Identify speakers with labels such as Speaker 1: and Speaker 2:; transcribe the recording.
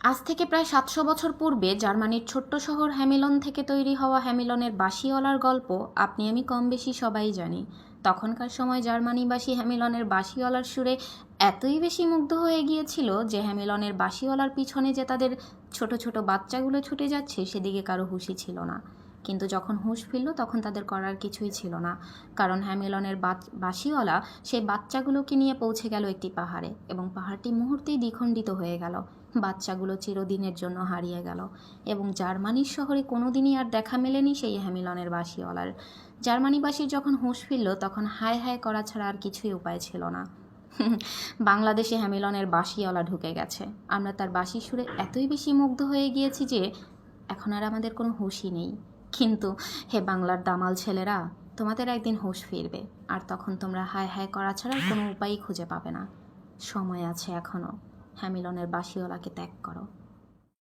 Speaker 1: আজ থেকে প্রায় ৭০০ বছর পূর্বে জার্মানির ছোট্ট শহর হ্যামিলন থেকে তৈরি হওয়া হ্যামিলনের বাঁশিওয়ালার গল্প আপনি আমি কম বেশি সবাই জানি। তখনকার সময় জার্মানিবাসী হ্যামিলনের বাঁশিওয়ালার সুরে এতই বেশি মুগ্ধ হয়ে গিয়েছিল যে হ্যামিলনের বাঁশিওয়ালার পিছনে যে তাদের ছোট ছোট বাচ্চাগুলো ছুটে যাচ্ছে সেদিকে কারো হুঁশই ছিল না। কিন্তু যখন হুঁশ ফিরল তখন তাদের করার কিছুই ছিল না, কারণ হ্যামিলনের বাঁশিওয়ালা সেই বাচ্চাগুলোকে নিয়ে পৌঁছে গেল একটি পাহাড়ে এবং পাহাড়টি মুহূর্তেই দ্বিখণ্ডিত হয়ে গেল। বাচ্চাগুলো চিরদিনের জন্য হারিয়ে গেল এবং জার্মানির শহরে কোনোদিনই আর দেখা মেলেনি সেই হ্যামিলনের বাঁশিওয়ালার। জার্মানিবাসীর যখন হুঁশ ফিরল তখন হায় হায় করা ছাড়া আর কিছুই উপায় ছিল না। বাংলাদেশে হ্যামিলনের বাঁশিওয়ালা ঢুকে গেছে। আমরা তার বাঁশি সুরে এতই বেশি মুগ্ধ হয়ে গিয়েছি যে এখন আর আমাদের কোনো হুঁশই নেই। কিন্তু হে বাংলার দামাল ছেলেরা, তোমাদের একদিন হুঁশ ফিরবে, আর তখন তোমরা হায় হায় করা ছাড়া কোনো উপায়ই খুঁজে পাবে না। সময় আছে এখনও, হ্যামিলনের বাঁশিওয়ালাকে ত্যাগ করো।